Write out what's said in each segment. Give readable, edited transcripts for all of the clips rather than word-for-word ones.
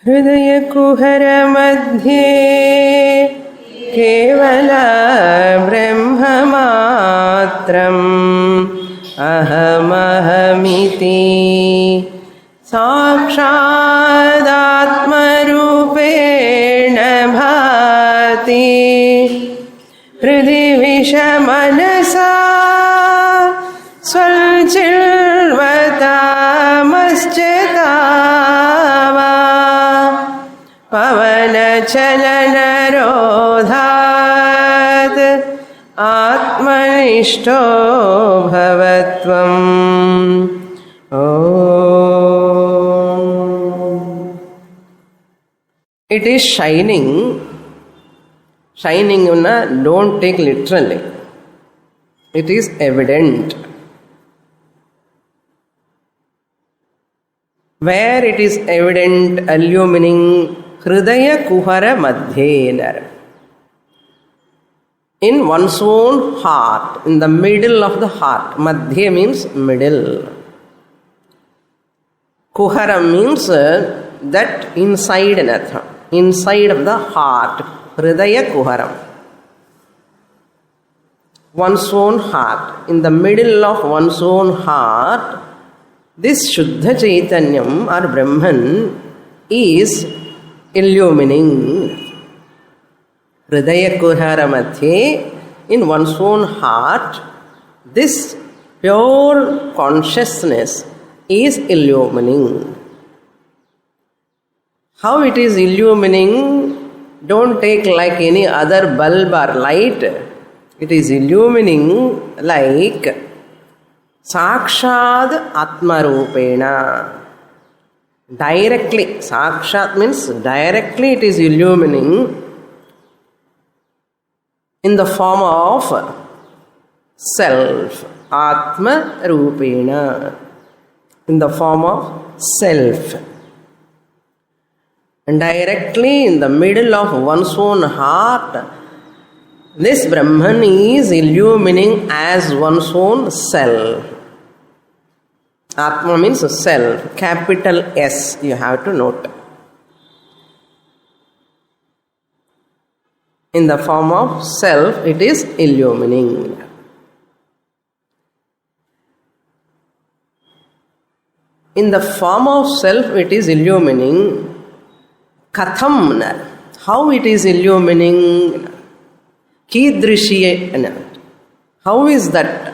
हृदयकुहर मध्ये केवल ब्रह्ममात्रम् अहमहमिति साक्षादात्मरूपेण भाति हृदि विषमनसा स्वल्चिल्वतामश्चतावा पवनचलनरोधात् आत्मनिष्ठो भवत्वम्। It is shining. Shining, don't take literally. It is evident. Where it is evident, illumining Hridaya Kuhara Madhye. In one's own heart, in the middle of the heart. Madhye means middle. Kuhara means that inside another. Inside of the heart. Hridaya Kuharam. One's own heart. In the middle of one's own heart, this Shuddha Chaitanyam or Brahman is illumining. Hridaya Kuhara Madhye, in one's own heart, this pure consciousness is illumining. How it is illumining, don't take like any other bulb or light. It is illumining like Sakshad Atmarupena. Directly. Sakshat means directly it is illumining in the form of self. Atma Rupena. In the form of self. And directly in the middle of one's own heart, this Brahman is illumining as one's own self. Atma means self. Capital S, you have to note. In the form of self, it is illumining. In the form of self, it is illumining. Katham, how it is illumining? Kidrishiye, how is that?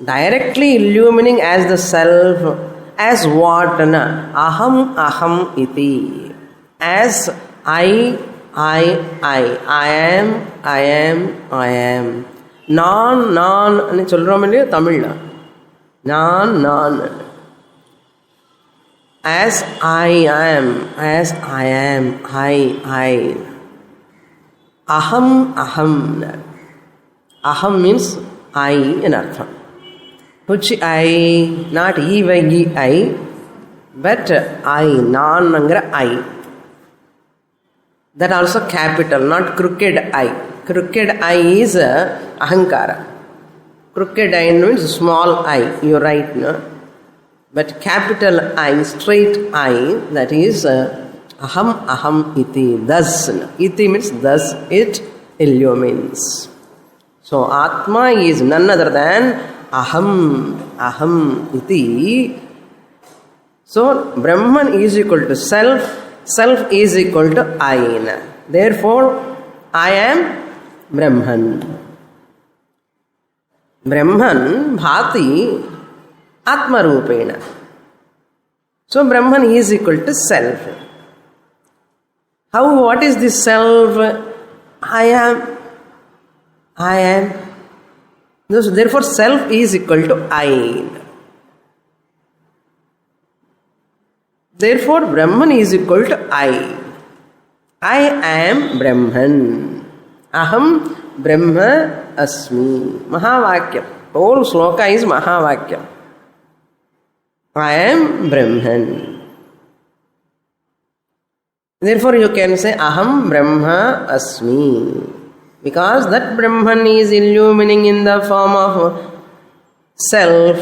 Directly illumining as the self, as what? Aham, aham iti. As I am. நான் சொல்றோம் இல்லையா தமிழ்ல நான். As I am, I. Aham. Aham means I in artham. Which I? Not E-Y-E I, but I, non-angra I. That also capital, not crooked I. Crooked I is ahankara. Crooked I means small I, you write, no? But capital I, straight I, that is aham iti, thus. Iti means thus it illumines. So Atma is none other than aham iti. So Brahman is equal to self, self is equal to I. Therefore I am Brahman. Brahman bhati Atma Rupena. So Brahman is equal to self. How, what is this self? I am. Therefore self is equal to I. Therefore Brahman is equal to I. I am Brahman. Aham Brahma Asmi. Mahavakyam. Whole sloka is Mahavakyam. I am Brahman. Therefore you can say Aham Brahma Asmi. Because that Brahman is illumining in the form of self.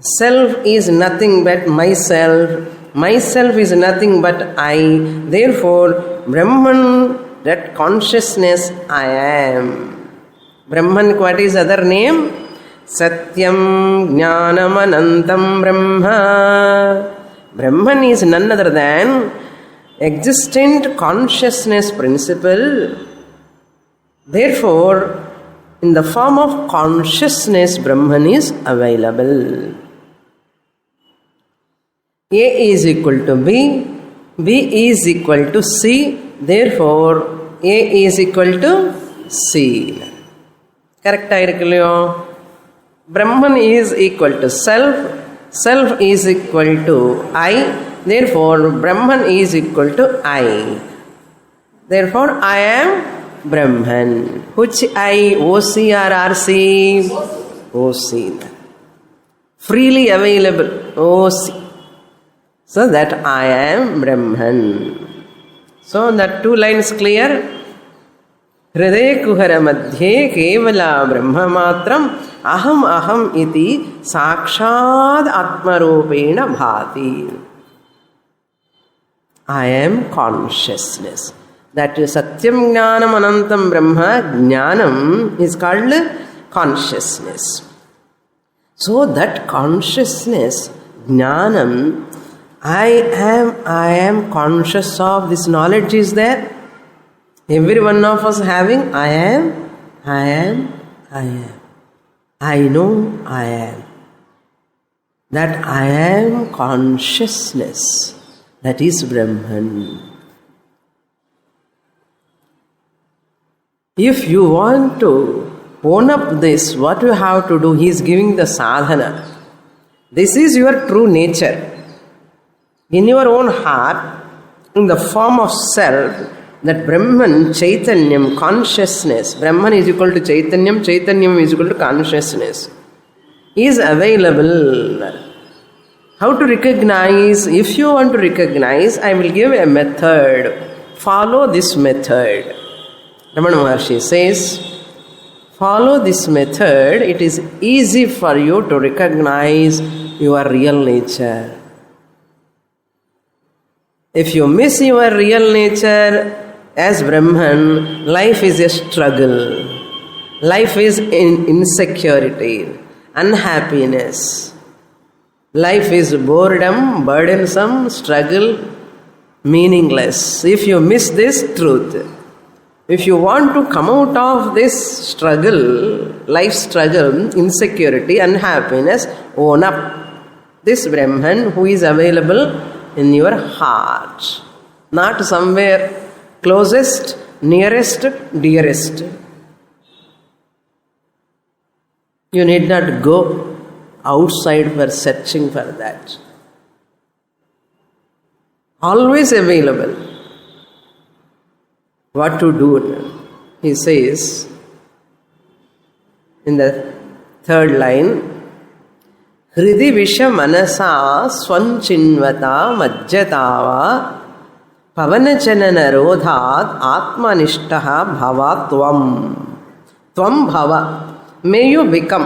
Self is nothing but myself. Myself is nothing but I. Therefore, Brahman, that consciousness I am. Brahman, what is other name? Satyam Jnanam Anantam Brahma. Brahman is none other than existent consciousness principle. Therefore, in the form of consciousness, Brahman is available. A is equal to B, B is equal to C, therefore A is equal to C. Correct irukillo? Brahman is equal to self, self is equal to I, therefore Brahman is equal to I. Therefore I am Brahman. Which I? OC or RC? OC. Freely available. OC. So that I am Brahman. So that two lines clear. Hriday kuhara madhye kevala brahma matram aham aham iti sakshad atmarupena bhati. I am consciousness. That is Satyam Jnanam Anantam Brahma. Jnanam is called consciousness. So that consciousness, Jnanam, I am conscious of this knowledge is there. Every one of us having I am. I know I am. That I am consciousness. That is Brahman. If you want to own up this, what you have to do, he is giving the sadhana. This is your true nature. In your own heart, in the form of self, that Brahman, Chaitanyam, consciousness, Brahman is equal to Chaitanyam, Chaitanyam is equal to consciousness, is available. How to recognize? If you want to recognize, I will give a method. Follow this method. Ramana Maharshi says, follow this method, it is easy for you to recognize your real nature. If you miss your real nature as Brahman, life is a struggle. Life is in insecurity, unhappiness. Life is boredom, burdensome, struggle, meaningless. If you miss this truth, if you want to come out of this struggle, life struggle, insecurity, unhappiness, own up this Brahman who is available in your heart. Not somewhere closest, nearest, dearest. You need not go outside for searching for that. Always available. What to do? He says in the third line, Hridi Visha Manasa Swanchinvata Majjatava Pavanachanana Rodhat Atmanishtaha Bhava Tvam. Tvam Bhava. May you become.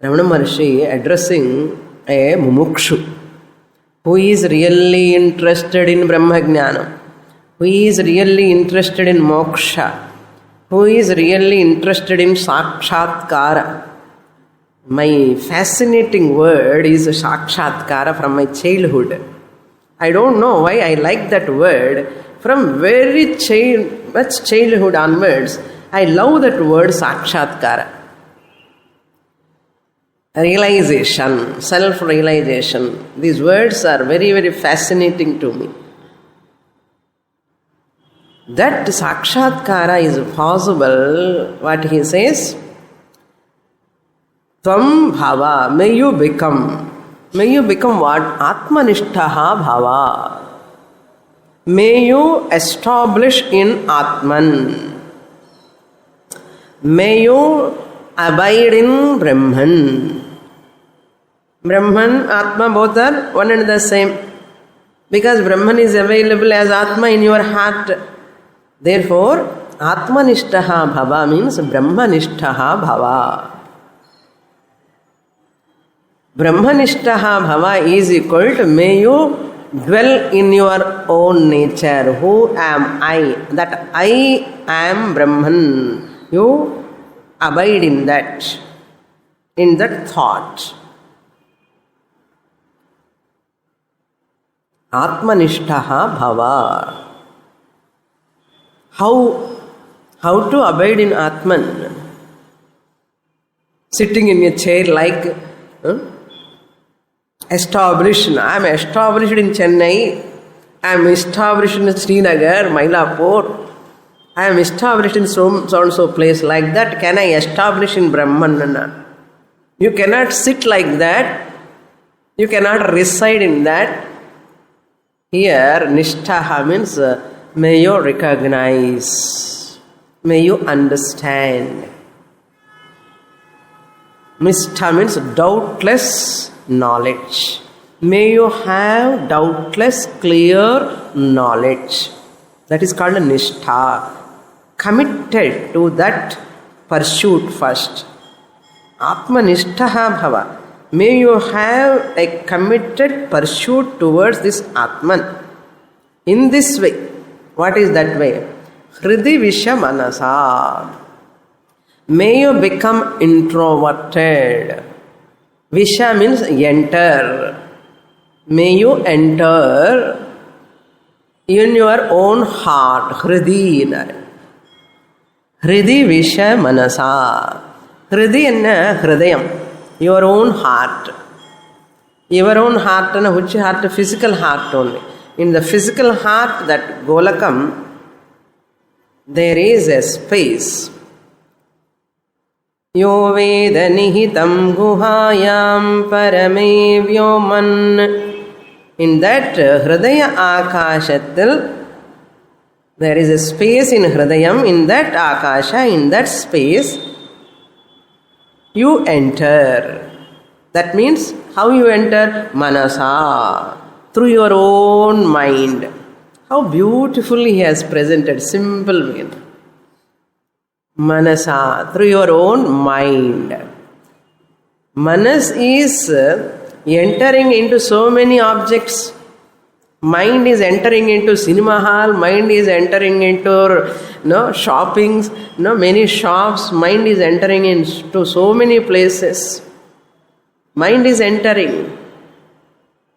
Ramana Maharshi addressing a mumukshu who is really interested in Brahma Jnana, who is really interested in moksha, who is really interested in sakshatkara. My fascinating word is sakshatkara from my childhood. I don't know why I like that word. From very much childhood onwards, I love that word sakshatkara. Realization, self-realization. These words are very, very fascinating to me. That sakshatkara is possible, what he says, Tvam bhava, may you become. May you become what? Atmanishtaha bhava. May you establish in Atman. May you abide in Brahman. Brahman, Atma, both are one and the same. Because Brahman is available as Atma in your heart. Therefore, Atmanishtaha bhava means Brahmanishtaha bhava. Brahmanishtaha bhava is equal to may you dwell in your own nature. Who am I? That I am Brahman. You abide in that thought. Atmanishtaha bhava. How to abide in Atman? Sitting in a chair like established. I am established in Chennai. I am established in Srinagar, Mylapore. I am established in so and so place. Like that, can I establish in Brahman? You cannot sit like that. You cannot reside in that. Here, Nishtha means may you recognize, may you understand. Nishtha means doubtless knowledge. May you have doubtless clear knowledge. That is called a Nishtha. Committed to that pursuit first. Atmanishtaha bhava. May you have a committed pursuit towards this Atman. In this way. What is that way? Hridi Visha Manasa. May you become introverted. Visha means enter. May you enter in your own heart. Hridi. Hridi Visha Manasa. Hridi enna Hridayam. Your own heart. Your own heart, which heart? Physical heart only. In the physical heart, that Golakam, there is a space. Yo veda nihitam guhayam parame vyoman. In that Hridaya Akashatil, there is a space in Hridayam, in that Akasha, in that space, you enter. That means, how you enter? Manasa. Through your own mind. How beautifully he has presented, simple way. Manasa, through your own mind. Manas is entering into so many objects. Mind is entering into cinema hall, mind is entering into shoppings, many shops, mind is entering into so many places. Mind is entering.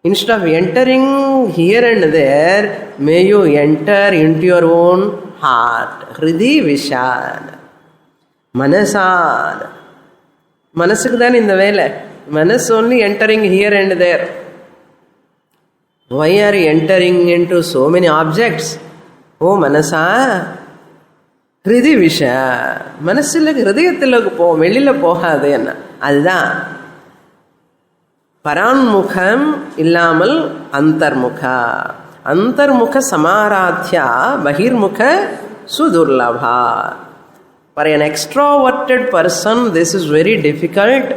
Instead of entering here and there, may you enter into your own heart. Hridi Vishad. Manasad. Manasukdan in the vela. Manas only entering here and there. Why are you entering into so many objects? Oh, Manasa. Hridi Visha. Manasilla Hridayathilakku po, velila pohadhu enna. Adha. Paranmukham illamal antarmukha. Antarmukha samaradhya bahirmukha sudurlabha. For an extroverted person, this is very difficult.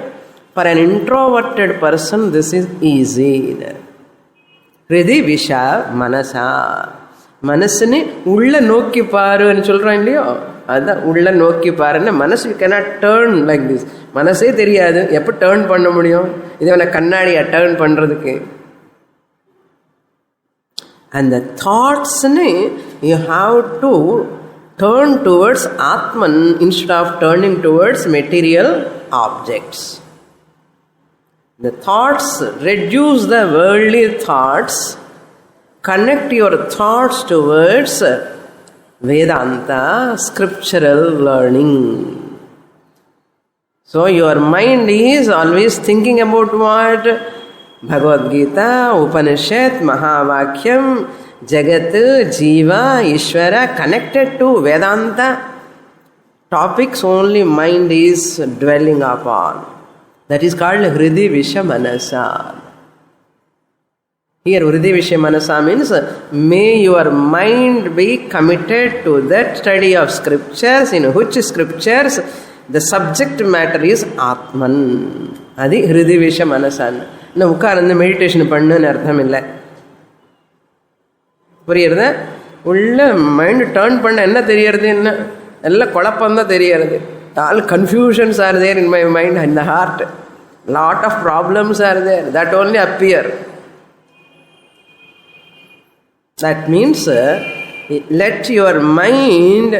For an introverted person, this is easy. Hridi Visha Manasa. Manasini ulla nokki paru nu solran illaiyo. Adha ulla nokki paru. Manas you cannot turn like this. Manase theriyadu. Eppa turn panna mudiyum? Idhu na kannadiya turn pandradhukku. And the thoughts you have to turn towards Atman instead of turning towards material objects. The thoughts, reduce the worldly thoughts, connect your thoughts towards Vedanta, scriptural learning. So your mind is always thinking about what? Bhagavad Gita, Upanishad, Mahavakyam, Jagat, Jiva, Ishvara, connected to Vedanta topics only mind is dwelling upon. That is called Hridi Visha Manasa. Here Hridi Visha Manasa means may your mind be committed to that study of scriptures, in which scriptures the subject matter is Atman. Adi Hridi Visha Manasa. No, ukaranda meditation pannu artham illa. புரியுறதா? உள்ள mind turn பண்ண என்ன தெரியறது? என்ன எல்லாம் குழப்பம் தான் தெரியறது. All confusions are there in my mind and the heart. Lot of problems are there that only appear. That means let your mind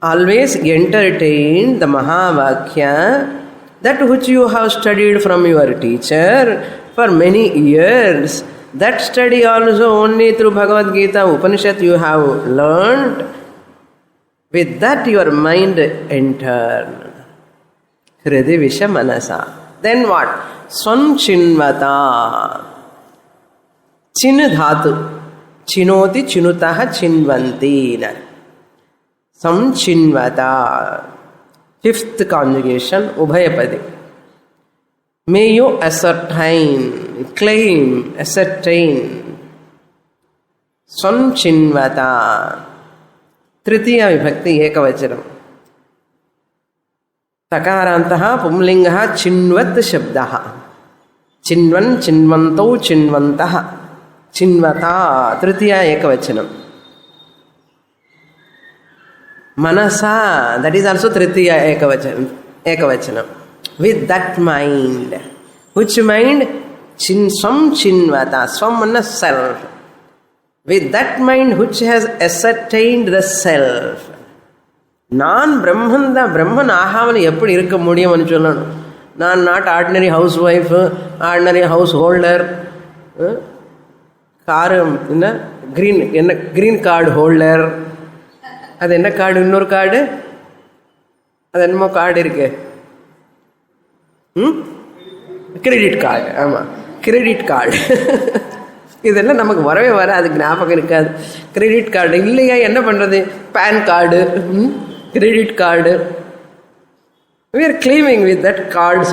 always entertain the Mahavakya, that which you have studied from your teacher for many years. That study also only through Bhagavad Gita, Upanishad you have learned. With that your mind enter. Hridi Visha Manasa. Then what? Swan Chinvata. Chin dhatu. Chinoti chinutaha chinvanti. Sam Chinvata. Fifth conjugation, Ubhayapadi. May you ascertain, claim, ascertain. Swan Chinvata. Tritiya Vibhakti Ekavachanam. Takarantaha Pumlingaha Chinvat Shabdaha. Chinvan Chinvanto Chinvantaha. Chinvata Tritiya Ekavachanam. Manasa, that is also Tritiya Ekavachanam. With that mind. Which mind? Swam Chinvata. Swam manna self. With that mind which has ascertained the self. நான் பிரம்மன் தான், பிரம்மன் ஆகாமல் எப்படி இருக்க முடியும்னு சொல்லணும். நான் not ordinary house wife, ordinary house holder, car என்ன green card holder, அது என்ன கார்டு, இன்னொரு கார்டு, அது என்னமோ கார்டு இருக்கு, கிரெடிட் கார்டு. ஆமாம், கிரெடிட் கார்டு. இதெல்லாம் நமக்கு வரவே அது ஞாபகம் இருக்காது. கிரெடிட் கார்டு இல்லையா, என்ன பண்ணுறது, PAN card, credit card. We are claiming with that cards,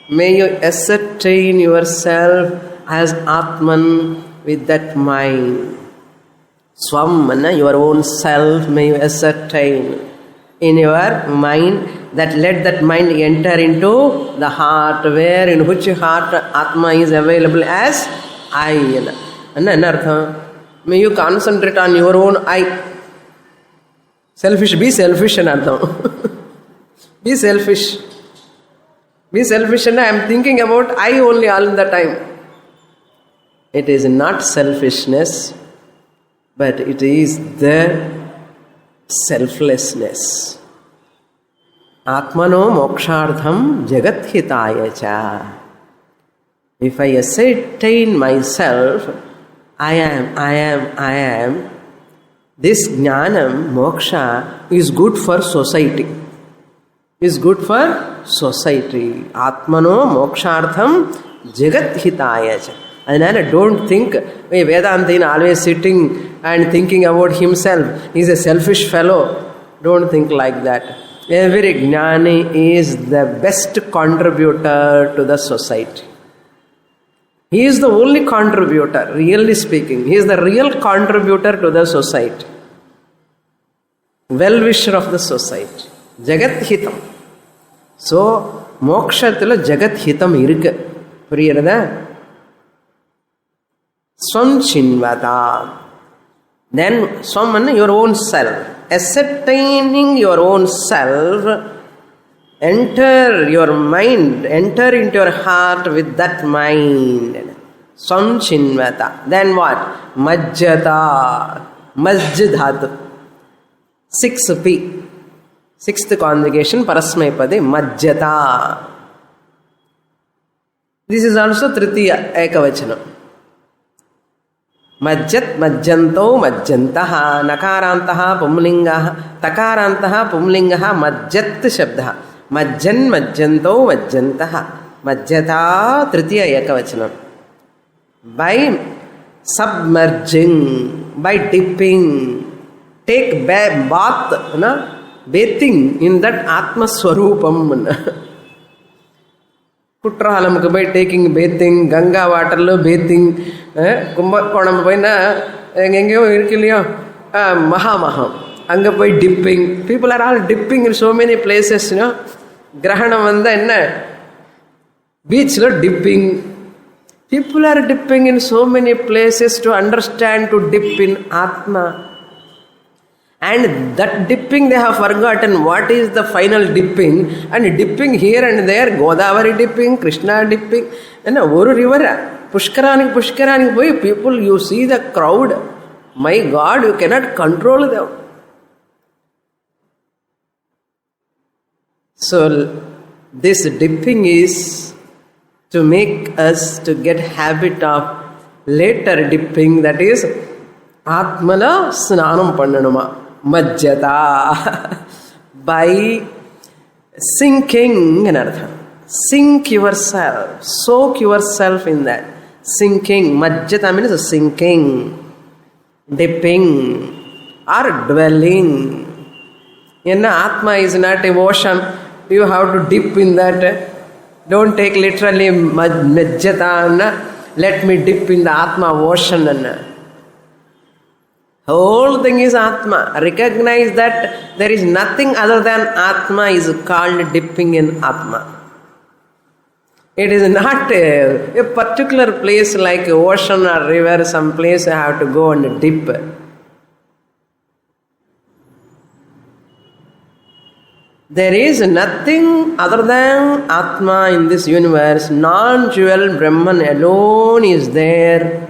May you ascertain yourself as Atman with that mind. Swam, your own self, may you ascertain in your mind. That let that mind enter into the heart, where in which heart Atma is available as I. Enna artham? May you concentrate on your own I. Selfish, be selfish and artham. Be selfish. Be selfish and I am thinking about I only all the time. It is not selfishness, but it is the selflessness. Atmano mokshartham jagat hitaya cha. If I ascertain myself, I am, this jnanam, moksha, is good for society. Is good for society. Atmano mokshartham jagat hitaya cha. And don't think, Vedanta is always sitting and thinking about himself. He is a selfish fellow. Don't think like that. Every jnani is the best contributor to the society. He is the only contributor, really speaking. He is the real contributor to the society. Well-wisher of the society. Jagat hitam. So, mokshathila jagat hitam irukku. Puriyadha? Swam Chinvata. Then, Swam, your own self. Ascertaining your own self, enter your mind, enter into your heart with that mind. Swam Chinvata. Then what? Majjata. Majjadhatu. 6P. Sixth conjugation, Parasmaipade, Majjata. This is also Tritiya Ekavachanam. Majjat, Majjanto, Majjantaha, Nakarantaha, Pumlingaha, Takarantaha, Pumlingaha, Majjat Shabdaha. Majjan, Majjanto, Majjantaha. Majjata, Tritiya Ekavachanam. By submerging, by dipping, take bath, bathing in that Atma Swarupam. Kutrahalamku by taking bathing, Ganga water lo bathing, Kumbakonam Paina, Engengyo Irkilio, Mahamaham. Anga by dipping. People are all dipping in so many places, Grahana Vanda enna. Beach lo dipping. People are dipping in so many places to understand, to dip in Atma. And that dipping, they have forgotten what is the final dipping. And dipping here and there, Godavari dipping, Krishna dipping, and Oru river, Pushkarani boy, people, you see the crowd. My God, you cannot control them. So this dipping is to make us to get habit of later dipping, that is Atmala Snanam Pandanuma. Majjata. By sinking, sink yourself, soak yourself in that. Sinking, Majjata means sinking, dipping, or dwelling. Atma is not a ocean, you have to dip in that. Don't take literally Majjata, let me dip in the Atma ocean. Whole thing is Atma. Recognize that there is nothing other than Atma is called dipping in Atma. It is not a particular place like ocean or river, some place I have to go and dip. There is nothing other than Atma in this universe. Non-dual Brahman alone is there.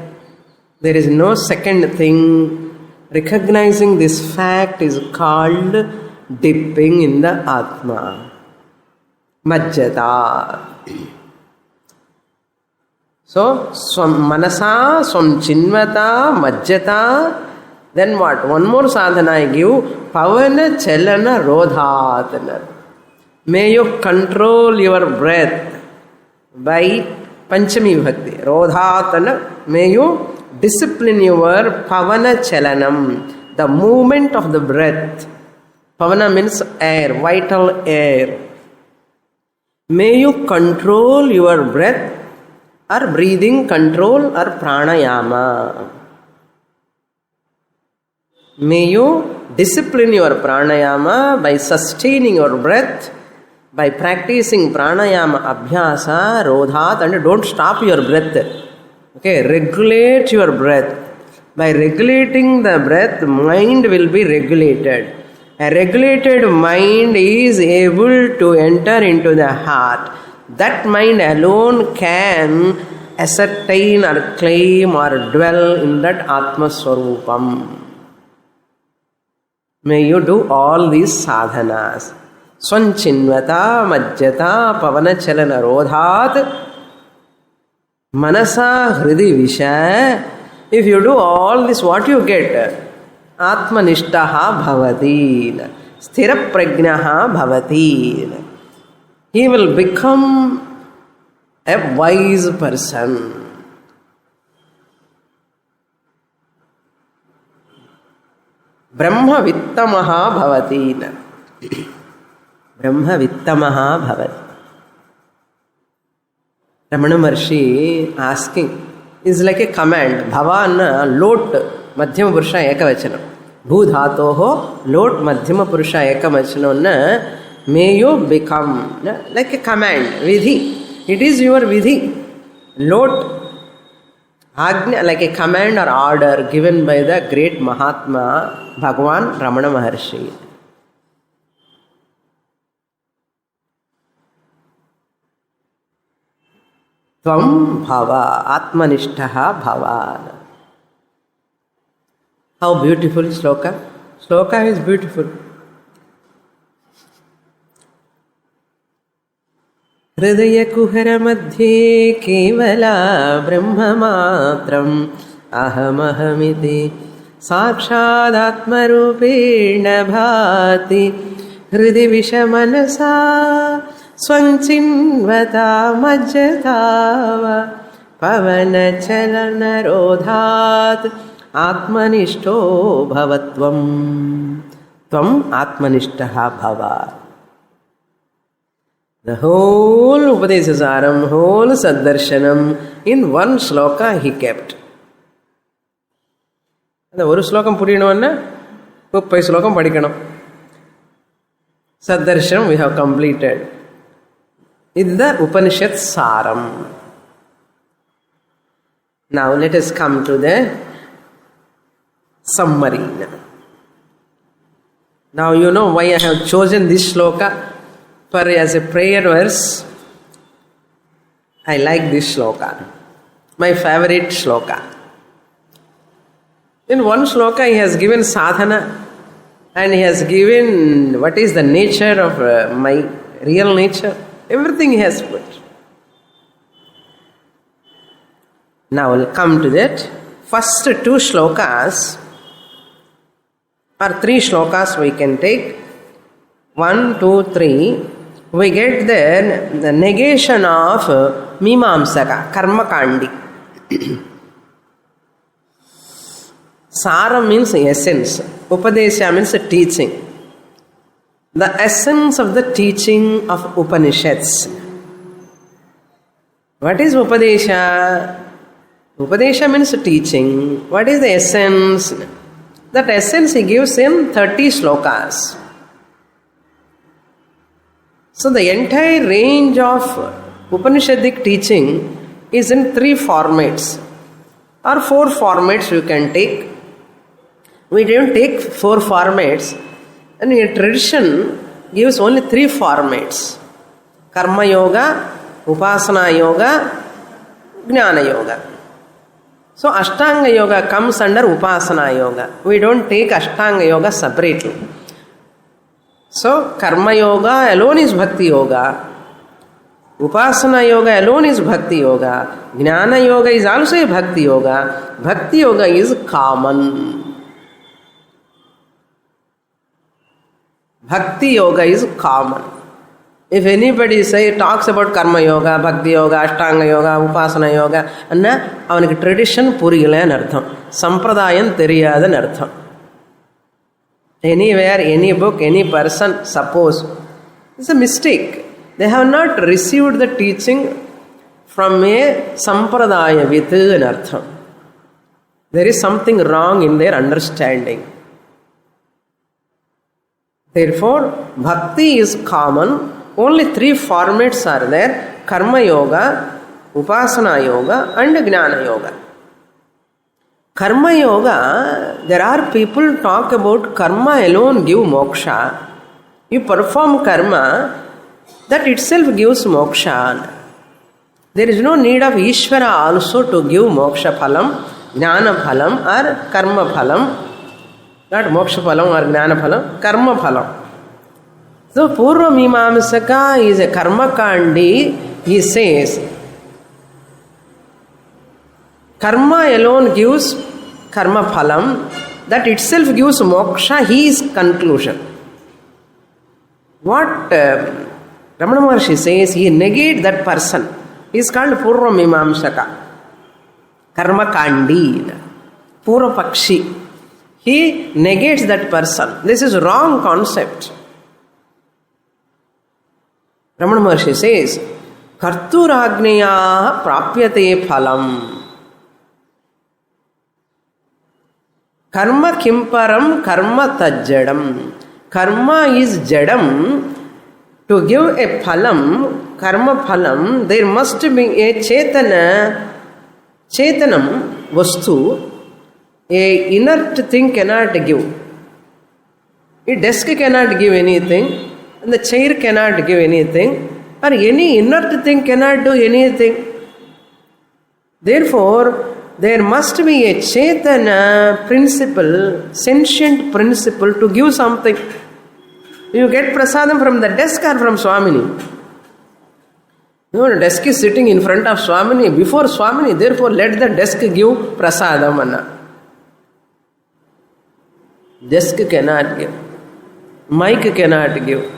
There is no second thing. Recognizing this fact is called dipping in the Atma. Majjata. So, swam manasa, swam chinvata, majjata. Then what? One more sadhana I give. Pavana chalana rodhat. May you control your breath by Panchami Bhakti. Rodhatana. May you discipline your pavana chalanam, the movement of the breath. Pavana means air, vital air. May you control your breath or breathing control or pranayama. May you discipline your pranayama by sustaining your breath, by practicing pranayama abhyasa, rodhat, and don't stop your breath. Okay, regulate your breath. By regulating the breath, mind will be regulated. A regulated mind is able to enter into the heart. That mind alone can ascertain or claim or dwell in that Atma Swarupam. May you do all these sadhanas. Swanchinvata, Majjata, Pavana Chalana Rodhat, Manasa Hridi Visha. If you do all this, what you get? Atmanishtaha bhavati. Sthira prajnaha bhavati. He will become a wise person. Brahma vittamaha bhavati. Brahma vittamaha bhavati. Ramana Maharshi asking, is like a command. Bhavan lot madhyama purusha ekavachanam. Bhudhatoho lot madhyama purusha ekavachanam. May you become, like a command. Vidhi. It is your vidhi. Lot. Agnya, like a command or order given by the great Mahatma Bhagavan Ramana Maharshi. Tvam bhava, atmanishtaha bhava. How beautiful shloka. Shloka is beautiful. Hridaya kuhara madhye kevala brahmamatram ahamahamiti sakshad atmarupena bhati hridi vishamanasa swanchinvata majjatava pavana chalana rodhat atmanishto bhavatvam. Tvam atmanishtaha bhava. The whole Upadesasaram, whole Saddarshanam, in one sloka he kept. The one slokam puriyanavanna, 30 slokam padikanam. Saddarshanam we have completed. This is the Upanishad Saram. Now let us come to the summary. Now you know why I have chosen this shloka as a prayer verse. I like this shloka. My favorite shloka. In one shloka he has given sadhana and he has given what is the nature of my real nature. Everything he has put. Now we'll come to that. First two shlokas or three shlokas we can take. 1, 2, 3. We get there the negation of Mimamsaka, Karma Kandi. Sara means essence. Upadesha means teaching. The essence of the teaching of Upanishads. What is Upadesha? Upadesha means teaching. What is the essence? That essence he gives in 30 shlokas. So the entire range of Upanishadic teaching is in 3 formats or 4 formats you can take. We don't take 4 formats, and your tradition gives only 3 formats: Karma Yoga, Upasana Yoga, Jnana Yoga. So Ashtanga Yoga comes under Upasana Yoga. We don't take Ashtanga Yoga separately. So Karma Yoga alone is Bhakti Yoga. Upasana Yoga alone is Bhakti Yoga. Jnana Yoga is also a Bhakti Yoga. Bhakti Yoga is common. Bhakti Yoga is common. If anybody talks about Karma Yoga, Bhakti Yoga, Ashtanga Yoga, Upasana Yoga, avanukku tradition puriyala nu artham. Sampradayam theriyada nu artham. Anywhere, any book, any person, suppose it's a mistake. They have not received the teaching from a sampradaya with an artham. There is something wrong in their understanding. Therefore, bhakti is common. Only 3 formats are there: Karma Yoga, Upasana Yoga, and Jnana Yoga. Karma Yoga, there are people talk about karma alone give moksha. You perform karma, that itself gives moksha. There is no need of Ishvara also to give moksha phalam, jnana phalam or karma phalam. Not moksha phalam or jnana phalam, karma phalam. So Purva Mimamsaka is a karma kandi. He says, karma alone gives karma phalam, that itself gives moksha, his conclusion. What Ramana Maharshi says, he negates that person. He is called Purva Mimamsaka, karma kandi, Purva Pakshi. He negates that person. This is wrong concept. Ramana Maharshi says, Karturagneya prapyate phalam. Karma kimparam karma tajjadam. Karma is jadam. To give a phalam, karma phalam, there must be a chetanam vastu. A inert thing cannot give. A desk cannot give anything, and the chair cannot give anything, or any inert thing cannot do anything. Therefore, there must be a Chetana principle, sentient principle to give something. You get prasadam from the desk or from Swamini. No, the desk is sitting in front of Swamini, before Swamini, therefore let the desk give prasadam. Anna. Desk cannot give. Mic cannot give.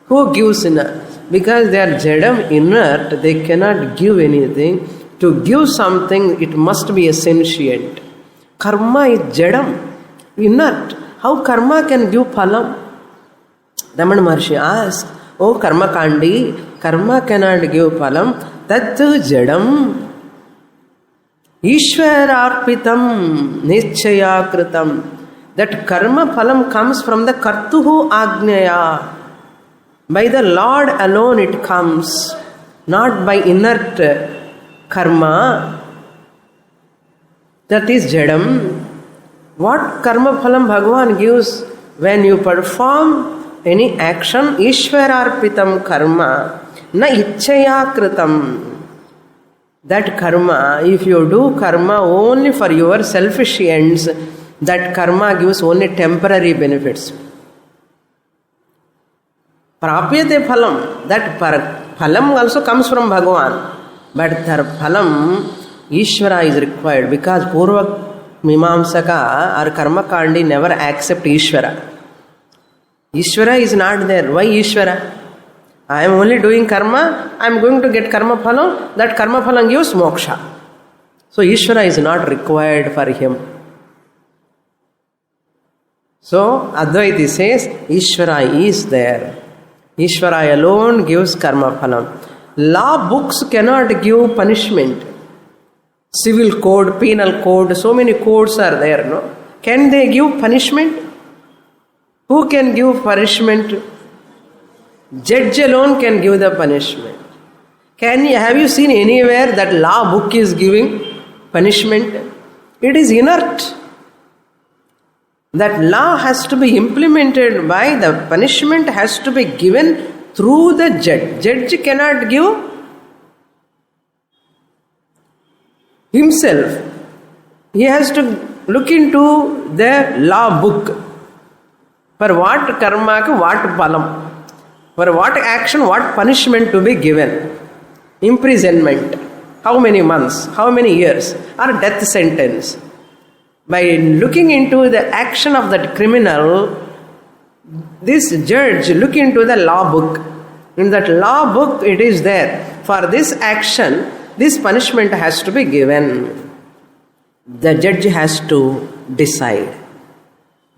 Who gives inert? Because they are jadam, inert, they cannot give anything. To give something, it must be a sentient. Karma is jadam, inert. How karma can give phalam? Ramana Maharshi asks, oh karma kandi, karma cannot give phalam. Tat jadam. Ishwararpitam nischaya kritam. That karma phalam comes from the kartuhu agnyaya. By the Lord alone it comes, not by inert karma. That is jadam. What karma phalam Bhagavan gives? when you perform any action, Ishwararpitam karma, na ichchaya kritam. That karma, if you do karma only for your selfish ends, that karma gives only temporary benefits. Prapyate phalam, that phalam also comes from Bhagavan. But the phalam, Ishvara is required, because Purva Mimamsaka or Karma Kandi never accept Ishvara. Ishvara is not there. Why Ishvara? I am only doing karma, I am going to get karma phalam, that karma phalam gives moksha. So Ishvara is not required for him. So Advaita says Ishvara is there. Ishvara alone gives karma phalam. Law books cannot give punishment. Civil code, penal code, so many codes are there, no? Can they give punishment? Who can give punishment? Judge alone can give the punishment. Have you seen anywhere that law book is giving punishment? It is inert. That law has to be implemented by, the punishment has to be given through the judge. Judge cannot give himself. He has to look into the law book. For what karma, what phalam. For what action, what punishment to be given? Imprisonment. How many months? How many years? Or death sentence. By looking into the action of that criminal, this judge look into the law book. In that law book it is there. For this action, this punishment has to be given. The judge has to decide.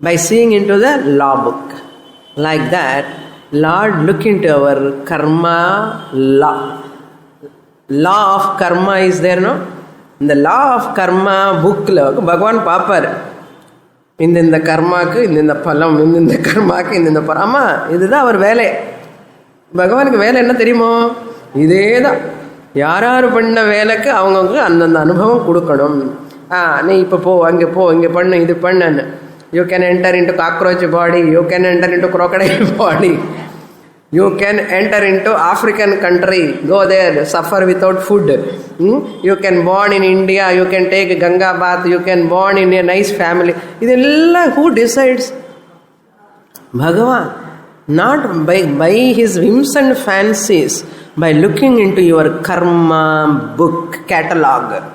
By seeing into the law book. Like that, Lord, look into our karma law. Law of karma is there, no? In the law of karma book, Bhagavan Papar. In the karma, in the phalam, in the karma, in the parama. This is our vele. Bhagavan ku vele enna theriyumo? Idhe da. Yarar panna velakku avangalukku andha anubhavam kudukanum. Nee ipo po, ange pannu, idu pannu. You can enter into cockroach body, you can enter into crocodile body, you can enter into African country, go there, suffer without food. You can born in India, you can take Ganga bath, you can born in a nice family. Who decides? Bhagavan. Not by his whims and fancies, by looking into your karma book, catalog.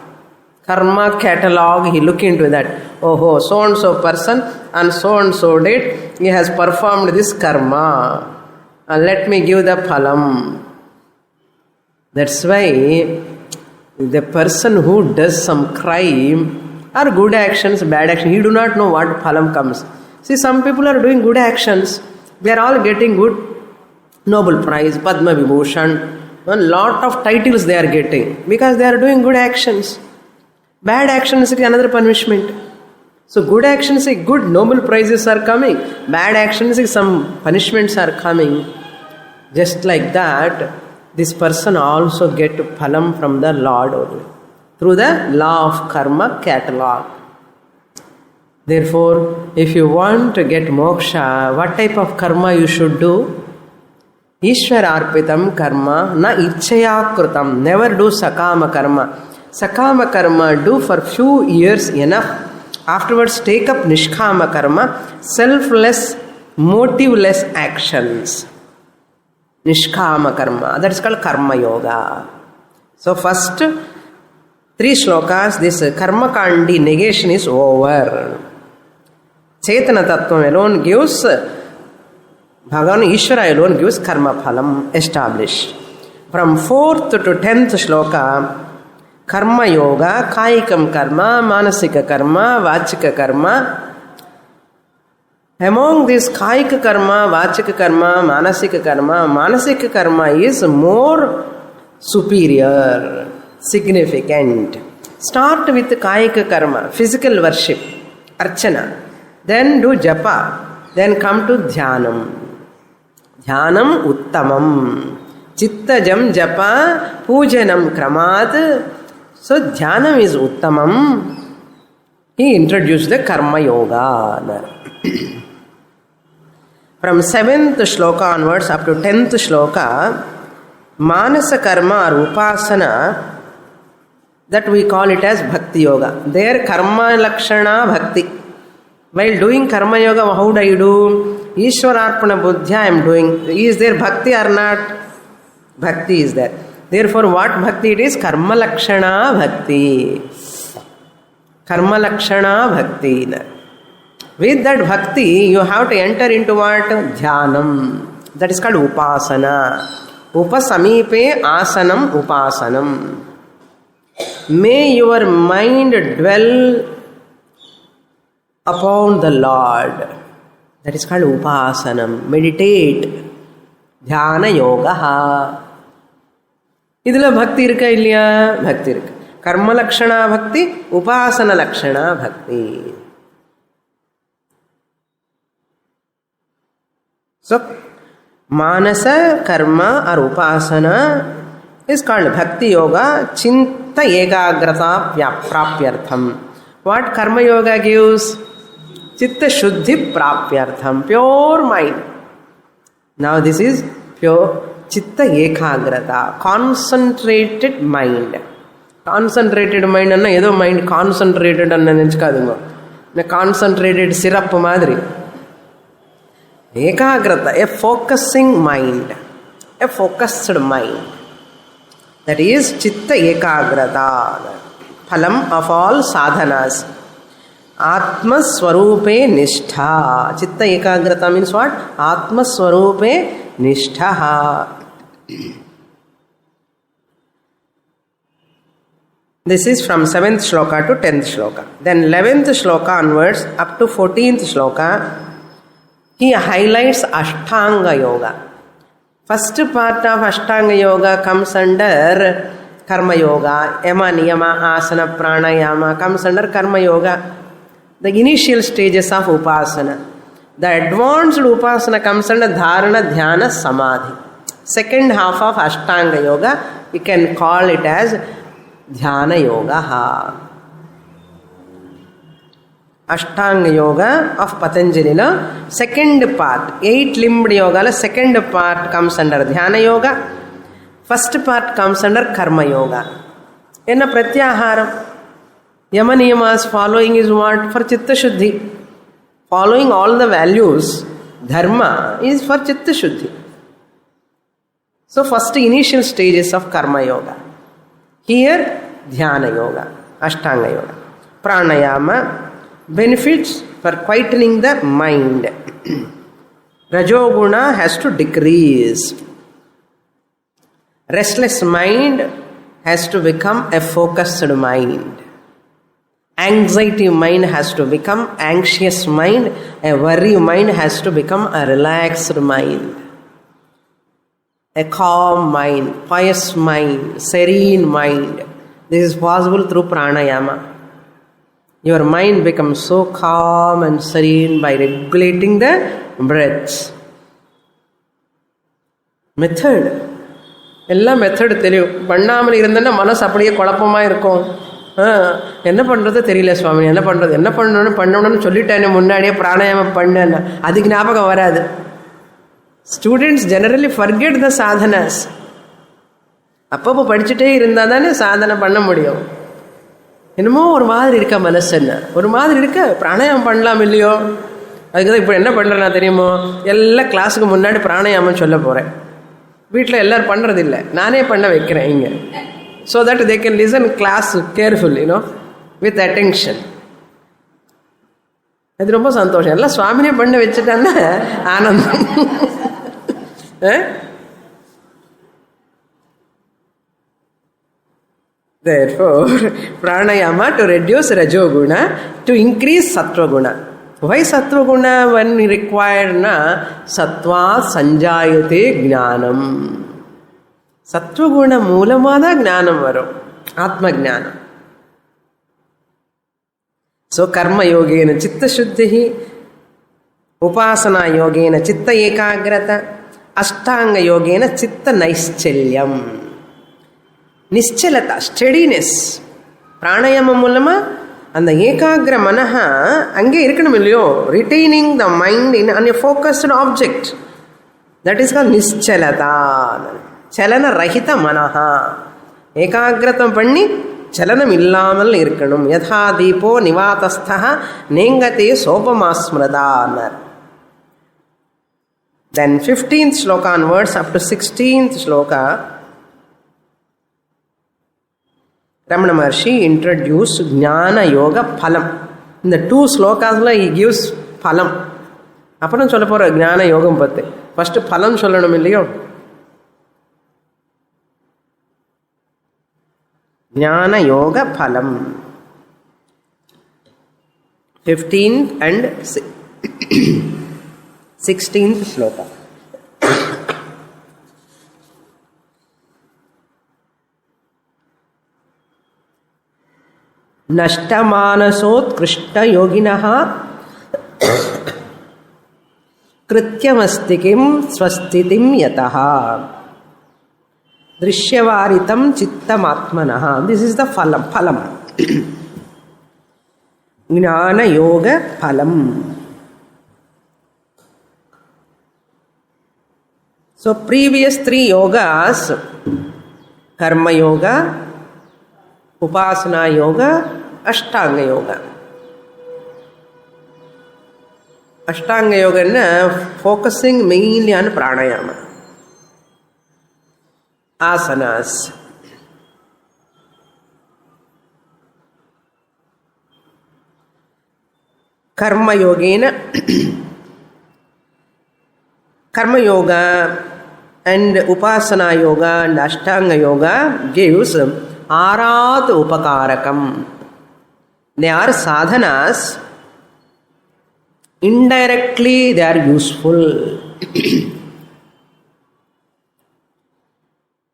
Karma catalog, he look into that. Oh, so and so person and so date, he has performed this karma. Let me give the phalam. That's why the person who does some crime or good actions, bad actions, he do not know what phalam comes. See, some people are doing good actions. They are all getting good Nobel Prize, Padma Vibhushan. A lot of titles they are getting because they are doing good actions. Bad actions is another punishment. So good actions, good Nobel Prizes are coming. Bad actions, some punishments are coming. Just like that, this person also get phalam from the Lord only. Through the law of karma catalog. Therefore, if you want to get moksha, what type of karma you should do? Ishwararpitam karma, na ichchaya kritam. Never do sakama karma. Sakama karma, do for few years enough. Afterwards, take up nishkama karma, selfless, motiveless actions. Nishkama karma, that is called karma yoga. So first 3 shlokas, this karma kandi negation is over. Chetana tattvam alone gives, Bhagavan Ishvara alone gives karma phalam established. From 4th to 10th shloka, karma yoga, kaikam karma, manasika karma, vachika karma. Among this kaika karma, vachika karma, manasika karma is more superior, significant. Start with kaika karma, physical worship, archana. Then do japa. Then come to dhyanam. Dhyanam uttamam. Chittajam japa, pujanam kramat. So dhyanam is uttamam. He introduced the karma yoga. From 7th shloka onwards up to 10th shloka, Manasa karma or upasana, that we call it as bhakti yoga. There karma lakshana bhakti. While doing karma yoga, how do I do? Ishwararpana buddhya I am doing. Is there bhakti or not? Bhakti is there. Therefore, what bhakti it is? Karma lakshana bhakti. Karma lakshana bhakti. With that bhakti, you have to enter into what? Dhyanam. That is called upasana. Upasamipe asanam upasanam. May your mind dwell upon the Lord. That is called upasanam. Meditate. Dhyana yoga. Idhula bhakti irukka illaya? Bhakti irukku. Karma lakshana bhakti, upasana lakshana bhakti. So, manasa, karma or upasana is called bhakti yoga, chinta ekagrata prapyartham. What karma yoga gives? Chitta shuddhi prapyartham, pure mind. Now this is pure chitta ekagrata, concentrated mind. Concentrated mind anna edo mind concentrated anna nenchukadungo. Na concentrated syrup madri. Ekagrata, a focusing mind, a focused mind. That is chitta ekagrata. Phalam of all sadhanas. Atma swarupe nishtha. Chitta ekagrata means what? Atma swarupe nishtha. This is from 7th shloka to 10th shloka. Then 11th shloka onwards up to 14th shloka, he highlights Ashtanga Yoga. First part of Ashtanga Yoga comes under Karma Yoga. Yama, Niyama, Asana, Pranayama comes under Karma Yoga. The initial stages of Upasana. The advanced Upasana comes under Dharana, Dhyana, Samadhi. Second half of Ashtanga Yoga, we can call it as Dhyana Yoga. Ashtanga Yoga of Patanjali, second part, 8-limbed yoga, second part comes under Dhyana Yoga, first part comes under Karma Yoga. In a Pratyaharam, Yama Niyamas following is what? For Chitta Shuddhi. Following all the values, Dharma is for Chitta Shuddhi. So first initial stages of Karma Yoga. Here, Dhyana Yoga, Ashtanga Yoga. Pranayama, benefits for quietening the mind. Rajoguna has to decrease. Restless mind has to become a focused mind. Anxiety mind has to become anxious mind. A worry mind has to become a relaxed mind. A calm mind, pious mind, serene mind. This is possible through pranayama. Your mind becomes so calm and serene by regulating the breaths. Method. Ella method theriyu. Pannamal irundana manas appadiye kolapama irukum. என்ன பண்றது தெரியல சுவாமி, என்ன பண்ணணும்னு சொல்லிட்டேன் முன்னாடியே பிராணாயாமம் பண்ணேன்னு அது ஞாபகம் வராது. Students generally forget the sadhanas. அப்பப்போ படிச்சுட்டே இருந்தால் தானே சாதனை பண்ண முடியும். என்னமோ ஒரு மாதிரி இருக்க மனசுன்னு ஒரு மாதிரி இருக்க பிராணாயாமம் பண்ணலாம் இல்லையோ. அதுக்கு தான் இப்போ என்ன பண்ணுறேன்னா தெரியுமோ, எல்லா கிளாஸுக்கு முன்னாடி பிராணாயாமம் சொல்ல போகிறேன். வீட்டில் எல்லோரும் பண்ணுறதில்லை, நானே பண்ண வைக்கிறேன் இங்கே. So that they can listen class carefully, with attention. அது ரொம்ப சந்தோஷம். எல்லாம் சுவாமினே பண்ண வச்சுட்டான்னா ஆனந்தம். Therefore, pranayama to reduce rajoguna, to increase sattvaguna. Why sattvaguna when required na? Sattva sanjayate jnanam. சத்வகுண மூலமாக தான் ஞானம் வரும், ஆத்ம ஞானம். ஸோ கர்ம யோகேன சித்த சுத்தி, உபாசனா யோகேன சித்த ஏகாகிரத, அஷ்டாங்க யோகேன சித்த நைஷ்சல்யம், நிశ్చலதா, ஸ்டெடினஸ். பிராணாயாமம் மூலமாக அந்த ஏகாகிர மனஹ அங்கே இருக்கணும் இல்லையோ, retaining the mind in an a focused object. That is call நிశ్చலதா, சலன ரஹித மனஹா. ஏகாகிரதம் பண்ணி சலனம் இல்லாமல் இருக்கணும். யதா தீபோ நிவாதஸ்தா நேங்கதே சோபமாஸ்மிருதான்னர். Then 15th sloka onwards up to 16th sloka, Ramana Maharshi introduced Jnana Yoga Phalam. In the 2 slokas he gives Phalam. அப்புறம் சொல்ல போகிற ஞான யோகம் பற்றி. ஃபஸ்ட்டு பலம் சொல்லணும் இல்லையோ. ஞான யோக பலம் 15th and 16th sloka. नष्टमानसोत्कृष्ट योगिनः कृत्यमस्ति किं स्वस्थितिं यतः दृश्यवारितं चित्तमात्मनः. दिस इज द फलम ज्ञान योग फलम. So previous 3 yogas, karma yoga, upasana yoga, ashtanga yoga. Ashtanga yoga na focusing mainly on pranayama, asanas. Karma yogena karma yoga and upasana yoga and ashtanga yoga gives arat upakarakam. They are sadhanas. Indirectly they are useful.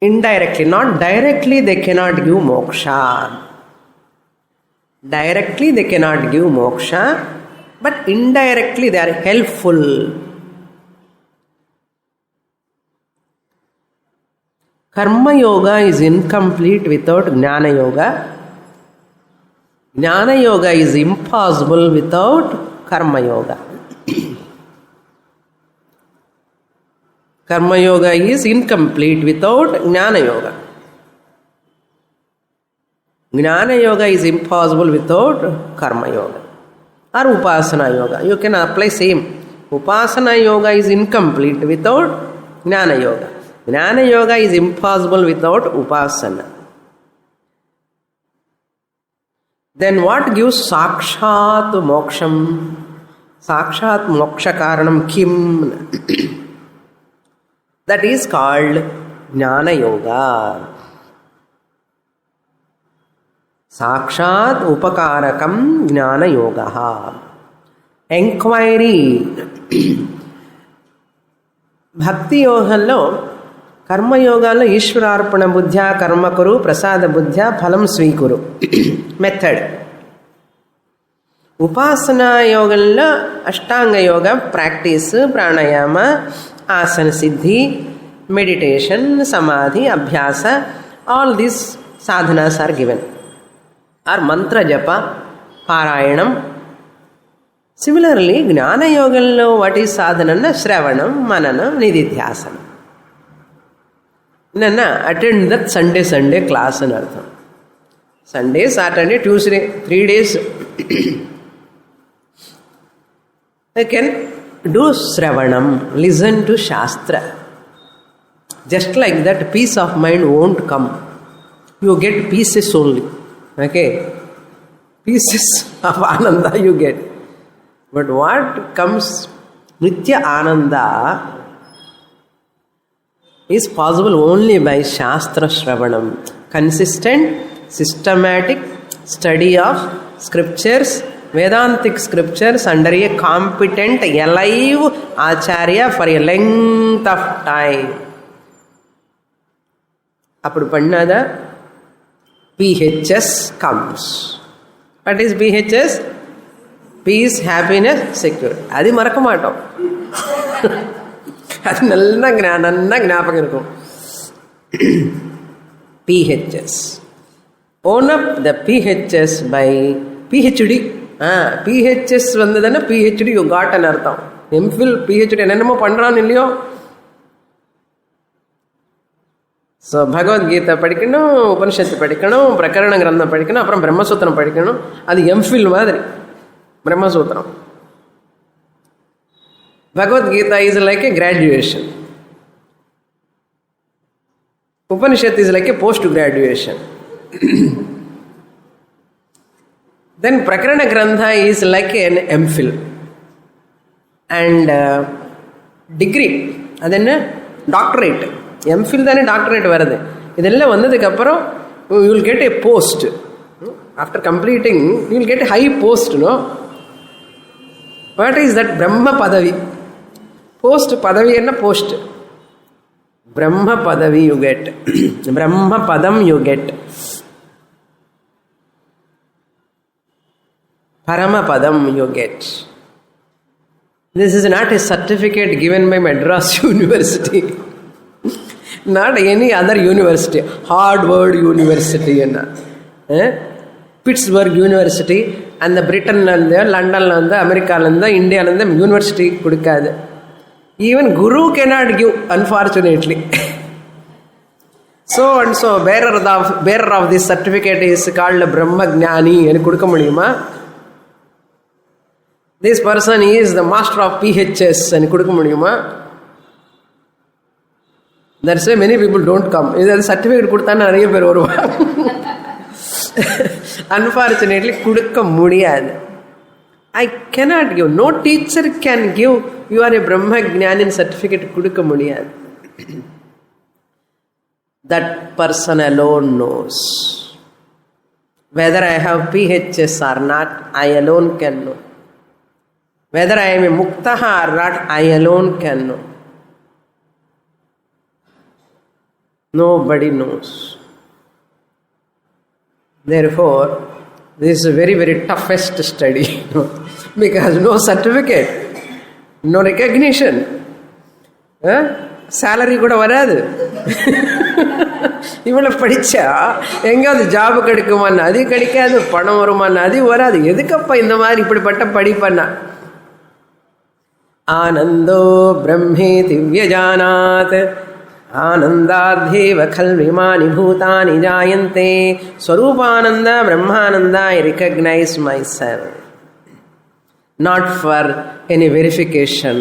Indirectly, not directly, they cannot give moksha. Directly they cannot give moksha, but indirectly they are helpful. Karma yoga is incomplete without Jnana yoga. Jnana yoga is impossible without Karma yoga. Karma yoga is incomplete without Jnana yoga. Jnana yoga is impossible without Karma yoga or Upasana yoga. You can apply same. Upasana yoga is incomplete without Jnana yoga. Jnana yoga is impossible without Upasana. Then what gives Sakshat Moksham? Sakshat Moksha Karanam Kim? That is called Jnana yoga. Sakshat Upakarakam Jnana yoga. Enquiry. Bhakti yogallo కర్మయోగాల్లో ఈశ్వరార్పణ బుద్ధ్యా కర్మకురు ప్రసాద బుద్ధ్యా ఫలం స్వీకురు method. ఉపాసనా యోగంలో అష్టాంగ యోగ practice, pranayama, ఆసన సిద్ధి, meditation, సమాధి, అభ్యాస, all these sadhanas are given. Or మంత్ర జప, పారాయణం. Similarly జ్ఞానయోగంలో what is సాధన? శ్రవణం, మననం, నిధిధ్యాసనం. ನನ್ನ ಅಟೆಂಡ್ ದಟ್ ಸಂಡೇ ಕ್ಲಾಸ್ అని అర్థం. Sunday, Saturday, Tuesday 3 days I can do Sravanam, listen to Shastra. Just like that, peace of mind won't come. You get pieces only. Okay? Pieces of Ananda you get. But what comes Nitya Ananda is possible only by Shastra Shravanam. Consistent, systematic study of scriptures, Vedantic scriptures under a competent, alive Acharya for a length of time. Appudu pannada PHS comes. What is PHS? Peace, happiness, security. Adi marakamatam. அது நல்லா ஞாபகம் இருக்கும். PHS. Own up the PHS by PhD PHS வந்ததுன்னா PhD you காட்னு அர்த்தம். MPhil PhD என்னென்னமோ பண்ணுறான்னு இல்லையோ. So Bhagavad Gita படிக்கணும், உபனிஷத்து படிக்கணும், பிரகரண கிரந்தம் படிக்கணும், அப்புறம் பிரம்மசூத்திரம் படிக்கணும். அது எம்ஃபில் மாதிரி Brahmasutra. Bhagavad Gita is like A graduation. Upanishad is like a post-graduation. Then Prakarana Grantha is like an MPhil. And degree, adena doctorate. MPhil thane doctorate varudhu. Idella vandadukku appuram you will get a post. After completing, you will get a high post, no? What is that? Brahma Padavi. Post Padavi enna post. Brahma Padavi you get. Brahma Padam you get. Parama Padam you get. This is not a certificate given by Madras University. Not any other university. Harvard University. Pittsburgh University. And the Britain and the London and the America and the India and the university kudikadu. Even Guru cannot give, unfortunately. So and so, bearer of this certificate is called Brahma Jnani. And kudukka mudiyuma. This person is the master of PHS. And kudukka mudiyuma. That's why many people don't come. This certificate kudutha nariya per varuva. Unfortunately, kudukka mudiyadu. I cannot give. No teacher can give. You are a Brahma Jnanin certificate kudukka mudiyadu. That person alone knows. Whether I have PHS or not, I alone can know. Whether I am a Muktaha or not, I alone can know. Nobody knows. Therefore, this is a very, very toughest study. Because no certificate, no recognition, salary கூட வராது. இவ்வளோ படித்தா எங்கேயாவது job கிடைக்குமான்னு அது கிடைக்காது, பணம் வருமான்னு அது வராது. எதுக்கப்பா இந்த மாதிரி இப்படிப்பட்ட படிப்பண்ணா? ஆனந்தோ பிரம்மே திவ்யஜானாத் ஆனந்தாத்தேவ கல்விமானி பூதானி ஜாயந்தே ஸ்வரூபானந்த பிரம்மானந்தா. I recognise myself. Not for any verification,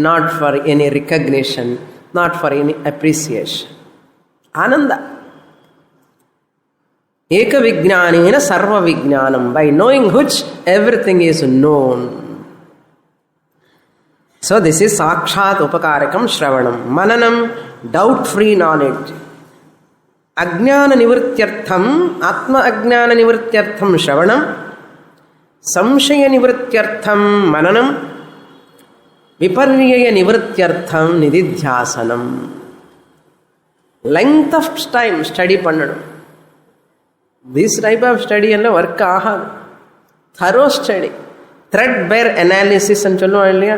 not for any recognition, not for any appreciation. Ananda. Eka Vijnanena Sarva Vijnanam. By knowing which everything is known. So this is Sakshat Upakarakam Shravanam. Mananam, doubt-free knowledge. Ajnana Nivrityartham, Atma Ajnana Nivrityartham Shravanam. Samshaya Nivrityartham Mananam. Viparnyaya Nivrityartham Nididhyasanam. Length of time study pannadum. This type of study alla work agadu. Thorough study. Threadbare analysis and chollu illaya.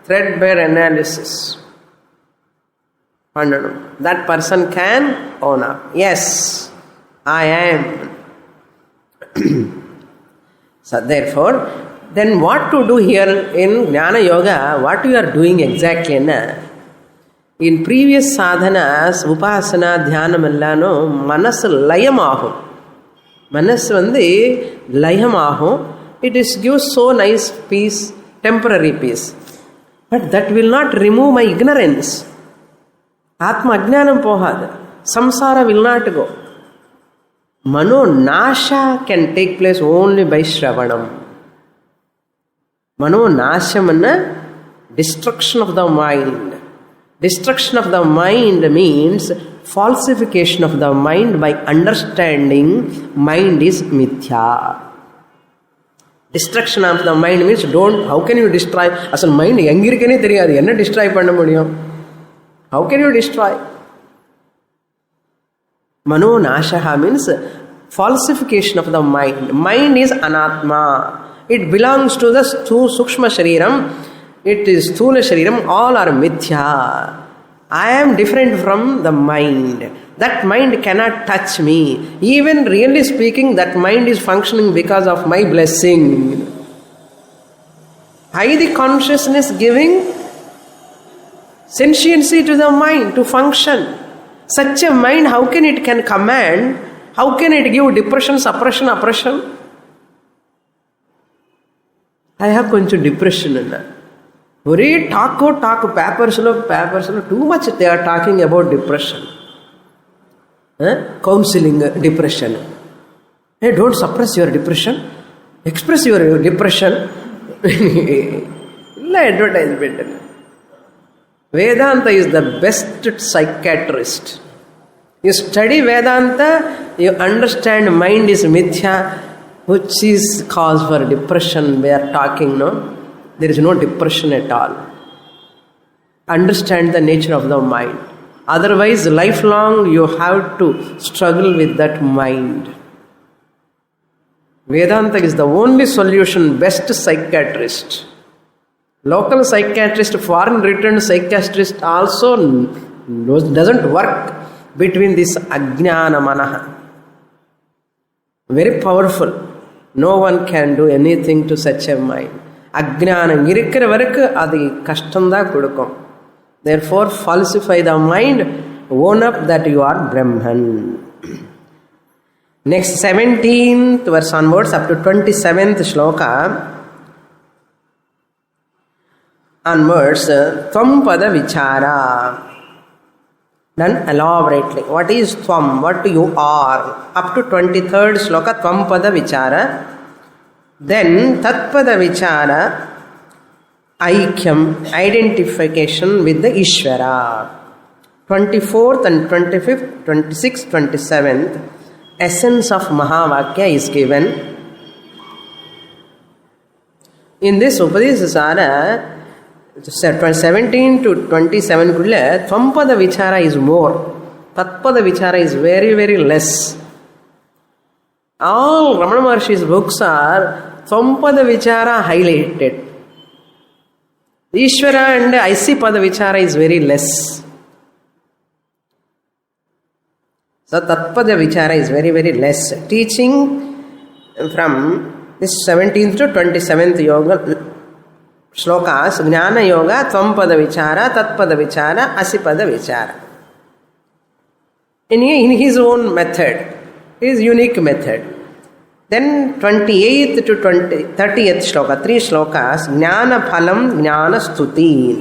Threadbare analysis pannadum. That person can own up. Yes, I am. So therefore, then what to do here in Jnana Yoga? What you are doing exactly? In previous sadhanas, upasana, dhyanam ellano, manas layamahum. Manas vande layamahum. It is gives so nice peace, temporary peace. But that will not remove my ignorance. Atma ajnanam pohada. Samsara will not go. Mano nasha can take place only by Shravanam. Mano nasham anna destruction of the mind. Destruction of the mind means falsification of the mind by understanding mind is mithya. Destruction of the mind means how can you destroy? Asal mind engirikane theriyadu enna destroy panna mudiyum? How can you destroy? Mano nashaha means falsification of the mind. Mind is anatma. It belongs to the sukshma shariram. It is sthula shariram. All are mithya. I am different from the mind. That mind cannot touch me. Even really speaking, that mind is functioning because of my blessing. I, the consciousness, giving sentiency to the mind to function. Such a mind, how can it can command? How can it give depression, suppression, oppression? I have koncham depression in that. Very talk papers, too much they are talking about depression. Counseling depression. Hey, don't suppress your depression. Express your depression. Advertisement. Vedanta is the best psychiatrist. You study Vedanta, you understand mind is mithya, which is cause for depression. We are talking, no? There is no depression at all. Understand the nature of the mind. Otherwise, lifelong you have to struggle with that mind. Vedanta is the only solution, best psychiatrist. Local psychiatrist, foreign returned psychiatrist also doesn't work between this ajnana manaha. Very powerful. No one can do anything to such a mind. Ajnana irikra varaku adi kashtanda kudukum. Therefore, falsify the mind, own up that you are Brahman. Next 17th verse onwards up to 27th shloka. Onwards, Tvam Pada Vichara. Done elaborately. What is Tvam? What you are? Up to 23rd shloka, Tvam Pada Vichara. Then Tat Pada Vichara, Aikyam, identification with the Ishvara. 24th and 25th, 26th, 27th, essence of Mahavakya is given. In this Upadesasara, 17 to 27 kulle Thampada Vichara is more. Tatpada Vichara is very, very less. All Ramana Maharshi's books are Thampada Vichara highlighted. Ishvara and Aisipada Vichara is very less. So Tatpada Vichara is very, very less. Teaching from this 17th to 27th yoga shlokas, Jnana Yoga, Thampada Vichara, Tatpada Vichara, Asipada Vichara. In his own method, his unique method. Then 28th to 30th shloka, 3 shlokas, Jnana Phalam, Jnana Stuti.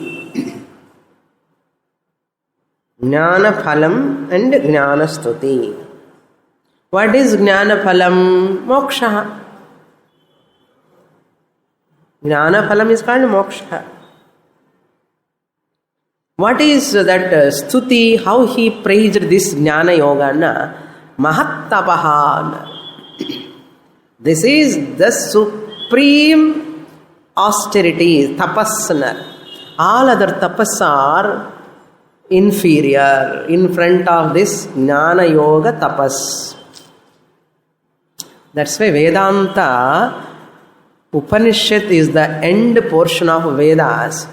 Jnana Phalam and Jnana Stuti. What is Jnana Phalam? Moksha. Jnana Phalam is called moksha. What is that stuti? How he praised this Jnana Yoga? Mahattapaha. This is the supreme austerity, tapasana. All other tapas are inferior in front of this Jnana Yoga tapas. That's why Vedanta Upanishad is the end portion of Vedas.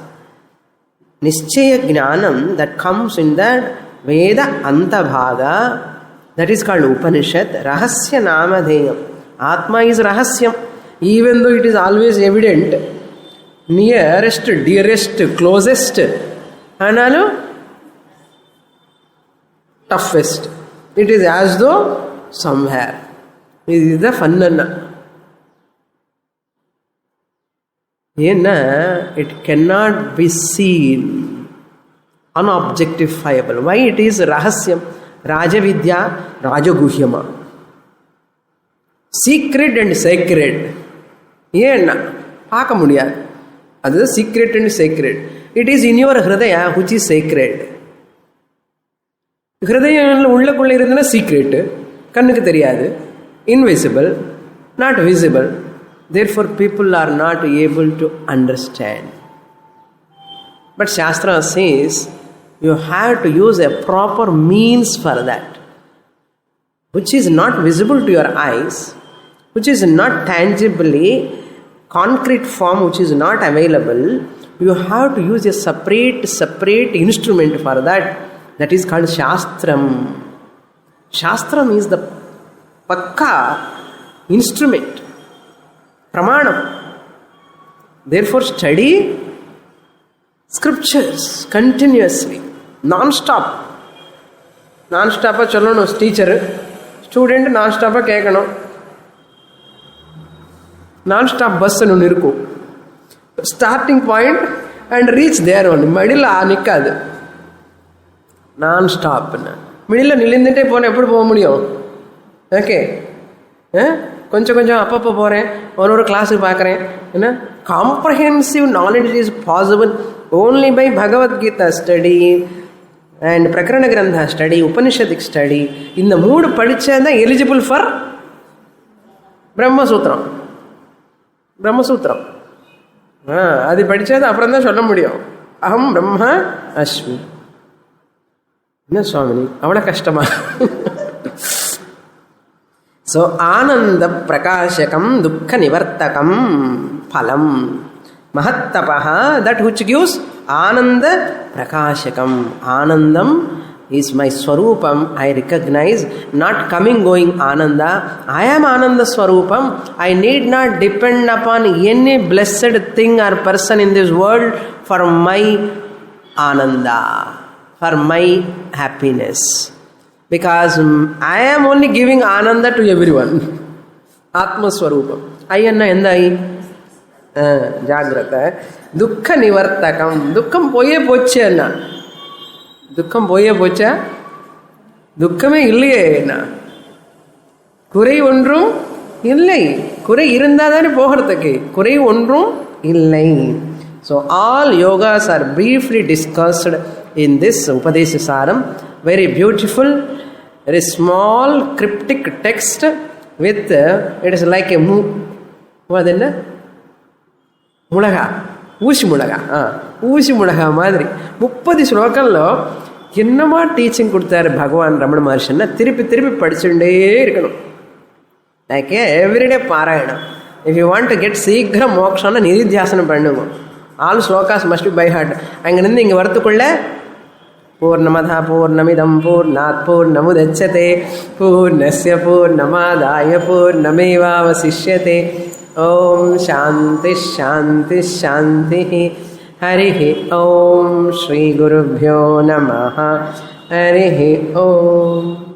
Nischaya Jnanam that comes in the Veda Antabhaga, that is called Upanishad. Rahasya Namadheyam. Atma is Rahasyam. Even though it is always evident, nearest, dearest, closest, Hanalu, toughest. It is as though somewhere. This is the Fannana. It cannot be seen, unobjectifiable. Why it is Rahasyam? Rajavidya, Rajaguhyama. Secret and sacred. That is secret and sacred. It is in your Hridaya which is sacred. Hridaya ullakulla irundana secret. Kannukku theriyadu. Invisible, not visible. Therefore, people are not able to understand. But Shastra says, you have to use a proper means for that, which is not visible to your eyes, which is not tangibly, concrete form, which is not available. You have to use a separate instrument for that. That is called Shastram. Shastram is the pakka instrument, pramanam. Therefore, study scriptures continuously, non-stop. Non-stop சொல்லணும் teacher, student நான்-ஸ்டாப்பாக கேட்கணும். நான்-ஸ்டாப் bus ஒன்று இருக்கும், starting point and reach தேர் ஒன்று, middle நிற்காது. நான்-ஸ்டாப்னு middle நிலைந்துட்டே போனால் எப்படி போக முடியும்? ஓகே, கொஞ்சம் கொஞ்சம் அப்பப்போ போகிறேன், ஒரு கிளாஸுக்கு பார்க்குறேன். என்ன comprehensive knowledge is possible only by Bhagavad Gita study and பிரகரண கிரந்தா ஸ்டடி, உபனிஷதிக் ஸ்டடி. இந்த 3 படித்தா தான் எலிஜிபிள் ஃபார் பிரம்மசூத்திரம். பிரம்மசூத்திரம் அது படித்தா தான் அப்புறம் தான் சொல்ல முடியும், அகம் பிரம்ம அஸ்மி. என்ன சுவாமினி அவ்வளோ கஷ்டமா? So, Ananda Prakashakam Dukkha Nivartakam Phalam Mahattapaha, that which gives Ananda Prakashakam. Anandam is my Swarupam. I recognize, not coming going Ananda. I am Ananda Swarupam. I need not depend upon any blessed thing or person in this world for my Ananda, for my happiness. Because I am only giving Ananda to everyone. Atma Swarupam. I enna endha I? Jagrata. Dukkha Nivartakam. Dukkam poye poche enna? Dukkam poye pocha? Dukkame illaiye enna? Kurai ondrum illai. Kurai irundadane pogaradhukku. Kurai ondrum illai. So all yogas are briefly discussed in this Upadeshasaram. Very beautiful, very small cryptic text with it is like a what is it? Mulaga, Ushi Mulaga, Ushi Mulaga Madri. 30 శ్లోకాల్లో ఎన్నమా teaching கொடுத்தாரு భగవాన్ రమణ మహర్షి. తిరిపి తిరిపి படிச்சுட்டே இருக்கணும். Like everyday பாராயணம். If you want to get சீக்கிர மோட்சம்னா நிதித்தியாசனம் பண்ணுங்க. All slokas must be by heart. அங்கிருந்து இங்கே வரத்துக்குள்ள पूर्णमदः पूर्णमिदं पूर्णात् पूर्णमुदच्यते पूर्णस्य पूर्णमादाय पूर्णमेवावशिष्यते. ॐ शान्ति शान्ति शान्तिः. हरिः ॐ श्रीगुरुभ्यो नमः. हरिः ॐ.